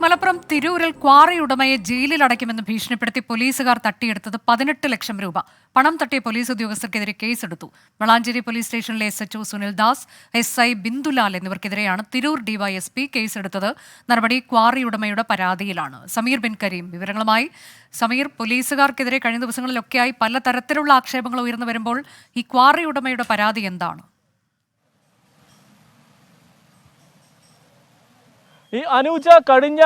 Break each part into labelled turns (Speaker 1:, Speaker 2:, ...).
Speaker 1: മലപ്പുറം തിരൂരിൽ ക്വാറി ഉടമയെ ജയിലിൽ അടയ്ക്കുമെന്ന് ഭീഷണിപ്പെടുത്തി പോലീസുകാർ തട്ടിയെടുത്തത് 18 ലക്ഷം രൂപ. പണം തട്ടിയ പോലീസ് ഉദ്യോഗസ്ഥർക്കെതിരെ കേസെടുത്തു. വളാഞ്ചേരി പോലീസ് സ്റ്റേഷനിലെ SHO സുനിൽ ദാസ്, SI ബിന്ദുലാൽ എന്നിവർക്കെതിരെയാണ് തിരൂർ ഡിവൈഎസ്പി കേസെടുത്തത്. നടപടി ക്വാറി ഉടമയുടെ പരാതിയിലാണ്. സമീർ ബിൻ കരീം വിവരങ്ങളുമായി. സമീർ, പോലീസുകാർക്കെതിരെ കഴിഞ്ഞ ദിവസങ്ങളിലൊക്കെയായി പലതരത്തിലുള്ള ആക്ഷേപങ്ങൾ ഉയർന്നു വരുമ്പോൾ ഈ ക്വാറി ഉടമയുടെ പരാതി എന്താണ്?
Speaker 2: ഈ അനൂജ, കഴിഞ്ഞ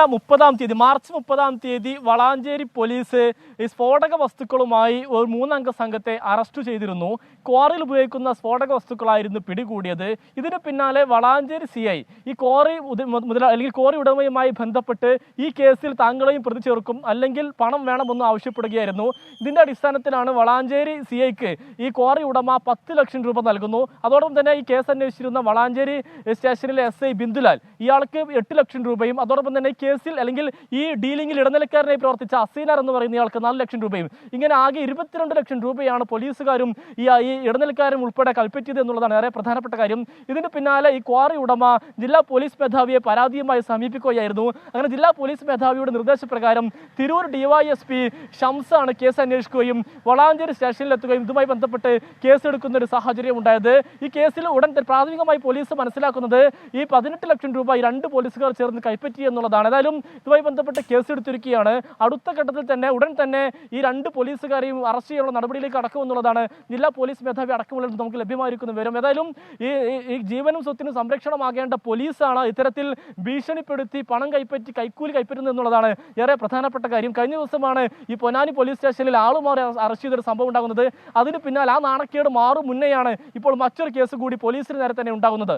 Speaker 2: മാർച്ച് 30 വളാഞ്ചേരി പോലീസ് ഈ സ്ഫോടക വസ്തുക്കളുമായി ഒരു 3 അംഗ സംഘത്തെ അറസ്റ്റ് ചെയ്തിരുന്നു. ക്വാറിയിൽ ഉപയോഗിക്കുന്ന സ്ഫോടക വസ്തുക്കളായിരുന്നു പിടികൂടിയത്. ഇതിന് പിന്നാലെ വളാഞ്ചേരി CI ഈ ക്വാറി ഉടമയുമായി ബന്ധപ്പെട്ട് ഈ കേസിൽ താങ്കളെയും പ്രതി ചേർക്കും, അല്ലെങ്കിൽ പണം വേണമെന്ന് ആവശ്യപ്പെടുകയായിരുന്നു. ഇതിന്റെ അടിസ്ഥാനത്തിലാണ് വളാഞ്ചേരി CIക്ക് ഈ ക്വാറി ഉടമ 10 ലക്ഷം രൂപ നൽകുന്നു. അതോടൊപ്പം തന്നെ ഈ കേസ് അന്വേഷിച്ചിരുന്ന വളാഞ്ചേരി സ്റ്റേഷനിലെ SI ബിന്ദുലാൽ ഇയാൾക്ക് 8 ലക്ഷം രൂപയും, അതോടൊപ്പം തന്നെ കേസിൽ അല്ലെങ്കിൽ ഈ ഡീലിംഗിൽ ഇടനിലക്കാരനായി പ്രവർത്തിച്ച അസീനാർ എന്ന് പറയുന്ന ഇയാൾക്ക് 4 ലക്ഷം രൂപയും, ഇങ്ങനെ ആകെ 22 ലക്ഷം രൂപയാണ് പോലീസുകാരും ഈ ഇടനിലക്കാരും ഉൾപ്പെടെ കൽപ്പറ്റിയത് എന്നുള്ളതാണ് ഏറെ പ്രധാനപ്പെട്ട കാര്യം. ഇതിന് പിന്നാലെ ഈ ക്വാറി ഉടമ ജില്ലാ പോലീസ് മേധാവിയെ പരാതിയുമായി സമീപിക്കുകയായിരുന്നു. അങ്ങനെ ജില്ലാ പോലീസ് മേധാവിയുടെ നിർദ്ദേശപ്രകാരം തിരൂർ DYSP ഷംസാണ് കേസ് അന്വേഷിക്കുകയും വളാഞ്ചേരി സ്റ്റേഷനിലെത്തുകയും ഇതുമായി ബന്ധപ്പെട്ട് കേസെടുക്കുന്ന ഒരു സാഹചര്യം ഉണ്ടായത്. ഈ കേസിൽ പ്രാഥമികമായി പോലീസ് മനസ്സിലാക്കുന്നത് ഈ 18 ലക്ഷം രൂപ ഈ 2 പോലീസുകാർ ചേർന്ന് കൈപ്പറ്റി എന്നുള്ളതാണ്. ഏതായാലും ഇതുമായി ബന്ധപ്പെട്ട് കേസെടുത്തിരിക്കുകയാണ്. അടുത്ത ഘട്ടത്തിൽ തന്നെ ഉടൻ തന്നെ ഈ 2 പോലീസുകാരെയും അറസ്റ്റ് ചെയ്യാനുള്ള നടപടിയിലേക്ക് അടക്കുമെന്നുള്ളതാണ് ജില്ലാ പോലീസ് മേധാവി അടക്കമുള്ള നമുക്ക് ലഭ്യമായിരിക്കുന്ന വിവരം. ഏതായാലും ഈ ജീവനും സ്വത്തിനും സംരക്ഷണമാകേണ്ട പോലീസാണ് ഇത്തരത്തിൽ ഭീഷണിപ്പെടുത്തി പണം കൈക്കൂലി കൈപ്പറ്റുന്നത് എന്നുള്ളതാണ് ഏറെ പ്രധാനപ്പെട്ട കാര്യം. കഴിഞ്ഞ ദിവസമാണ് ഈ പൊന്നാനി പോലീസ് സ്റ്റേഷനിൽ ആളുമാറി അറസ്റ്റ് ചെയ്തൊരു സംഭവം ഉണ്ടാകുന്നത്. അതിന് പിന്നാലെ ആ നാണക്കേട് മാറും മുന്നെയാണ് ഇപ്പോൾ മറ്റൊരു കേസ് കൂടി പോലീസിന് നേരെ തന്നെ ഉണ്ടാകുന്നത്.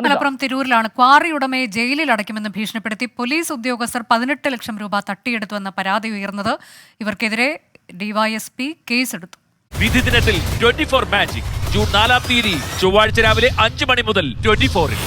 Speaker 1: മലപ്പുറം തിരൂരിലാണ് ക്വാറി ഉടമയെ ജയിലിൽ അടയ്ക്കുമെന്ന് ഭീഷണിപ്പെടുത്തി പോലീസ് ഉദ്യോഗസ്ഥർ 18 ലക്ഷം രൂപ തട്ടിയെടുത്തുവെന്ന പരാതി ഉയർന്നത്. ഇവർക്കെതിരെ DYSP കേസെടുത്തു.
Speaker 3: വിധി ദിനത്തിൽ 24 മാജിക് ജൂൺ 4 ചൊവ്വാഴ്ച രാവിലെ 5 മണി മുതൽ 24-ൽ.